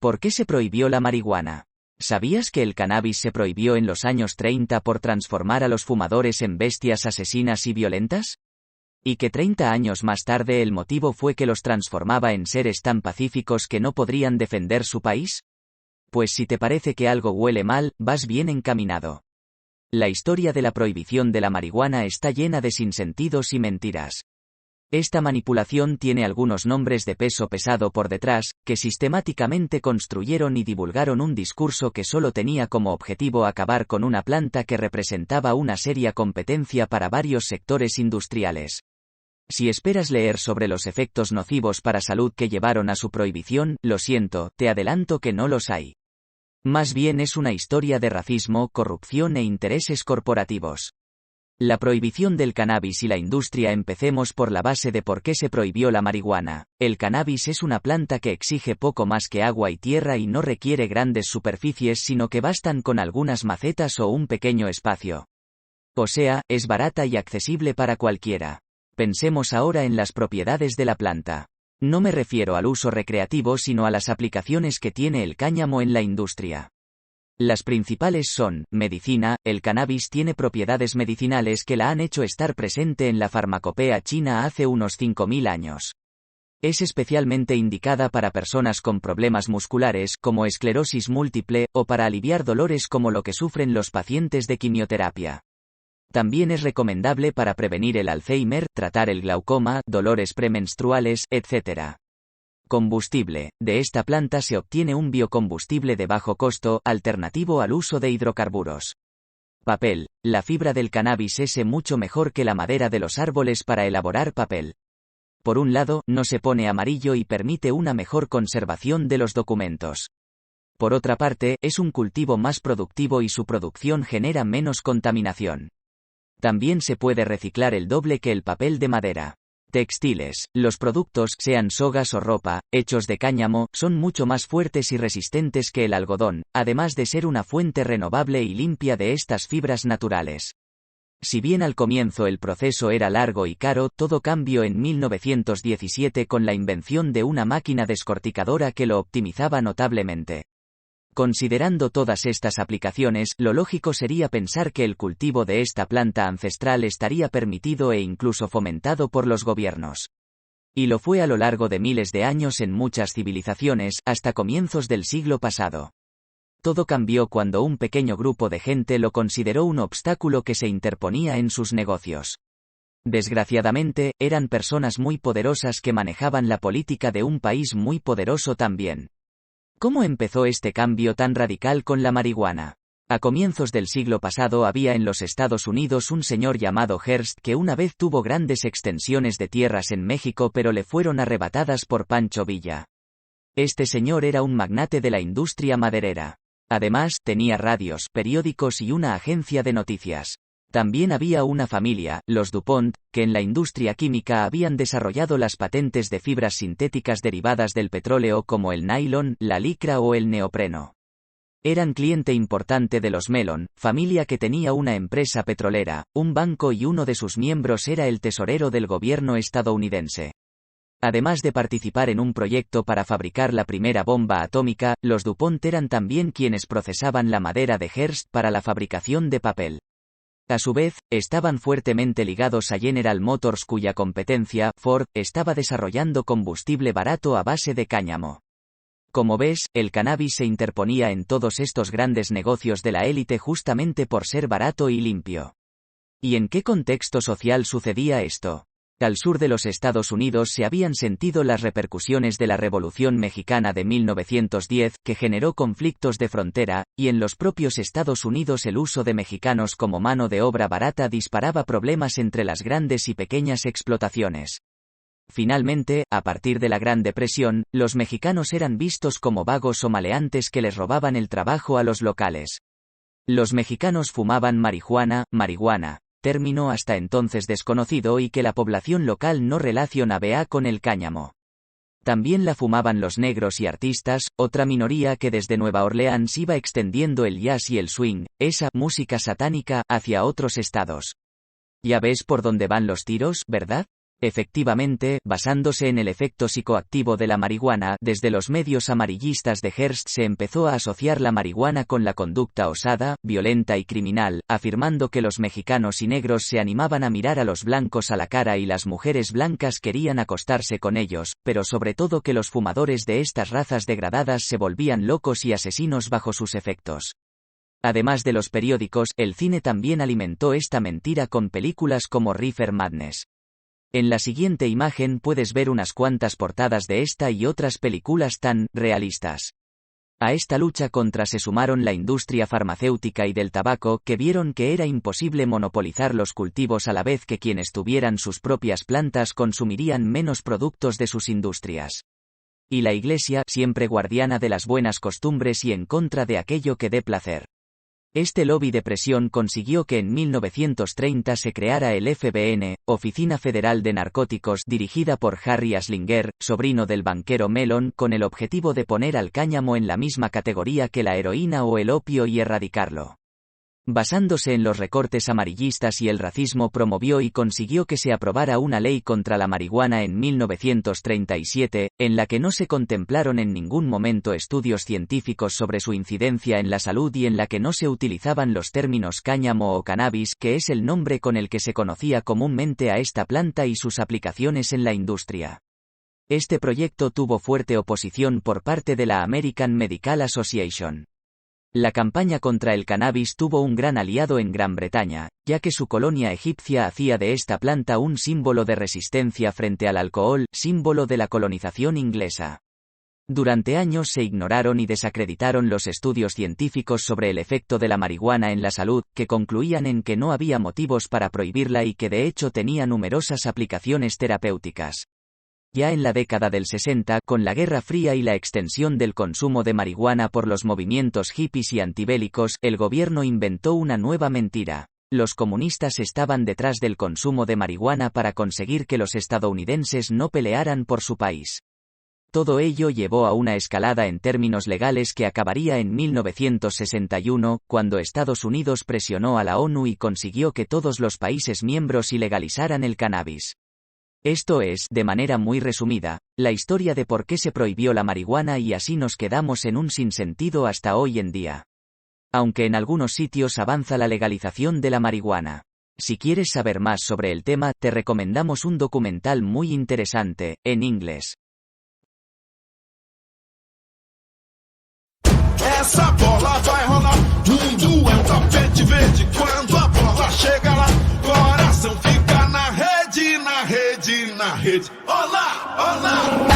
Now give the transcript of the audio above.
¿Por qué se prohibió la marihuana? ¿Sabías que el cannabis se prohibió en los años 30 por transformar a los fumadores en bestias asesinas y violentas? ¿Y que 30 años más tarde el motivo fue que los transformaba en seres tan pacíficos que no podrían defender su país? Pues si te parece que algo huele mal, vas bien encaminado. La historia de la prohibición de la marihuana está llena de sinsentidos y mentiras. Esta manipulación tiene algunos nombres de peso pesado por detrás, que sistemáticamente construyeron y divulgaron un discurso que solo tenía como objetivo acabar con una planta que representaba una seria competencia para varios sectores industriales. Si esperas leer sobre los efectos nocivos para salud que llevaron a su prohibición, lo siento, te adelanto que no los hay. Más bien es una historia de racismo, corrupción e intereses corporativos. La prohibición del cannabis y la industria. Empecemos por la base de por qué se prohibió la marihuana. El cannabis es una planta que exige poco más que agua y tierra y no requiere grandes superficies, sino que bastan con algunas macetas o un pequeño espacio. O sea, es barata y accesible para cualquiera. Pensemos ahora en las propiedades de la planta. No me refiero al uso recreativo, sino a las aplicaciones que tiene el cáñamo en la industria. Las principales son: medicina. El cannabis tiene propiedades medicinales que la han hecho estar presente en la farmacopea china hace unos 5000 años. Es especialmente indicada para personas con problemas musculares, como esclerosis múltiple, o para aliviar dolores como lo que sufren los pacientes de quimioterapia. También es recomendable para prevenir el Alzheimer, tratar el glaucoma, dolores premenstruales, etc. Combustible. De esta planta se obtiene un biocombustible de bajo costo, alternativo al uso de hidrocarburos. Papel. La fibra del cannabis es mucho mejor que la madera de los árboles para elaborar papel. Por un lado, no se pone amarillo y permite una mejor conservación de los documentos. Por otra parte, es un cultivo más productivo y su producción genera menos contaminación. También se puede reciclar el doble que el papel de madera. Textiles. Los productos, sean sogas o ropa, hechos de cáñamo, son mucho más fuertes y resistentes que el algodón, además de ser una fuente renovable y limpia de estas fibras naturales. Si bien al comienzo el proceso era largo y caro, todo cambió en 1917 con la invención de una máquina descorticadora que lo optimizaba notablemente. Considerando todas estas aplicaciones, lo lógico sería pensar que el cultivo de esta planta ancestral estaría permitido e incluso fomentado por los gobiernos. Y lo fue a lo largo de miles de años en muchas civilizaciones, hasta comienzos del siglo pasado. Todo cambió cuando un pequeño grupo de gente lo consideró un obstáculo que se interponía en sus negocios. Desgraciadamente, eran personas muy poderosas que manejaban la política de un país muy poderoso también. ¿Cómo empezó este cambio tan radical con la marihuana? A comienzos del siglo pasado había en los Estados Unidos un señor llamado Hearst que una vez tuvo grandes extensiones de tierras en México, pero le fueron arrebatadas por Pancho Villa. Este señor era un magnate de la industria maderera. Además, tenía radios, periódicos y una agencia de noticias. También había una familia, los DuPont, que en la industria química habían desarrollado las patentes de fibras sintéticas derivadas del petróleo como el nylon, la licra o el neopreno. Eran cliente importante de los Mellon, familia que tenía una empresa petrolera, un banco y uno de sus miembros era el tesorero del gobierno estadounidense. Además de participar en un proyecto para fabricar la primera bomba atómica, los DuPont eran también quienes procesaban la madera de Hearst para la fabricación de papel. A su vez, estaban fuertemente ligados a General Motors, cuya competencia, Ford, estaba desarrollando combustible barato a base de cáñamo. Como ves, el cannabis se interponía en todos estos grandes negocios de la élite justamente por ser barato y limpio. ¿Y en qué contexto social sucedía esto? Al sur de los Estados Unidos se habían sentido las repercusiones de la Revolución Mexicana de 1910, que generó conflictos de frontera, y en los propios Estados Unidos el uso de mexicanos como mano de obra barata disparaba problemas entre las grandes y pequeñas explotaciones. Finalmente, a partir de la Gran Depresión, los mexicanos eran vistos como vagos o maleantes que les robaban el trabajo a los locales. Los mexicanos fumaban marihuana, término hasta entonces desconocido y que la población local no relacionaba con el cáñamo. También la fumaban los negros y artistas, otra minoría que desde Nueva Orleans iba extendiendo el jazz y el swing, esa música satánica, hacia otros estados. Ya ves por dónde van los tiros, ¿verdad? Efectivamente, basándose en el efecto psicoactivo de la marihuana, desde los medios amarillistas de Hearst se empezó a asociar la marihuana con la conducta osada, violenta y criminal, afirmando que los mexicanos y negros se animaban a mirar a los blancos a la cara y las mujeres blancas querían acostarse con ellos, pero sobre todo que los fumadores de estas razas degradadas se volvían locos y asesinos bajo sus efectos. Además de los periódicos, el cine también alimentó esta mentira con películas como Reefer Madness. En la siguiente imagen puedes ver unas cuantas portadas de esta y otras películas tan realistas. A esta lucha contra se sumaron la industria farmacéutica y del tabaco, que vieron que era imposible monopolizar los cultivos a la vez que quienes tuvieran sus propias plantas consumirían menos productos de sus industrias. Y la Iglesia, siempre guardiana de las buenas costumbres y en contra de aquello que dé placer. Este lobby de presión consiguió que en 1930 se creara el FBN, Oficina Federal de Narcóticos, dirigida por Harry Anslinger, sobrino del banquero Mellon, con el objetivo de poner al cáñamo en la misma categoría que la heroína o el opio y erradicarlo. Basándose en los recortes amarillistas y el racismo, promovió y consiguió que se aprobara una ley contra la marihuana en 1937, en la que no se contemplaron en ningún momento estudios científicos sobre su incidencia en la salud y en la que no se utilizaban los términos cáñamo o cannabis, que es el nombre con el que se conocía comúnmente a esta planta y sus aplicaciones en la industria. Este proyecto tuvo fuerte oposición por parte de la American Medical Association. La campaña contra el cannabis tuvo un gran aliado en Gran Bretaña, ya que su colonia egipcia hacía de esta planta un símbolo de resistencia frente al alcohol, símbolo de la colonización inglesa. Durante años se ignoraron y desacreditaron los estudios científicos sobre el efecto de la marihuana en la salud, que concluían en que no había motivos para prohibirla y que de hecho tenía numerosas aplicaciones terapéuticas. Ya en la década del 60, con la Guerra Fría y la extensión del consumo de marihuana por los movimientos hippies y antibélicos, el gobierno inventó una nueva mentira. Los comunistas estaban detrás del consumo de marihuana para conseguir que los estadounidenses no pelearan por su país. Todo ello llevó a una escalada en términos legales que acabaría en 1961, cuando Estados Unidos presionó a la ONU y consiguió que todos los países miembros ilegalizaran el cannabis. Esto es, de manera muy resumida, la historia de por qué se prohibió la marihuana y así nos quedamos en un sinsentido hasta hoy en día. Aunque en algunos sitios avanza la legalización de la marihuana. Si quieres saber más sobre el tema, te recomendamos un documental muy interesante, en inglés. Essa bola vai rolar, mundo é um tapete verde. Quando a bola chega lá, coração fica na rede, na rede, na rede. Olá, olá!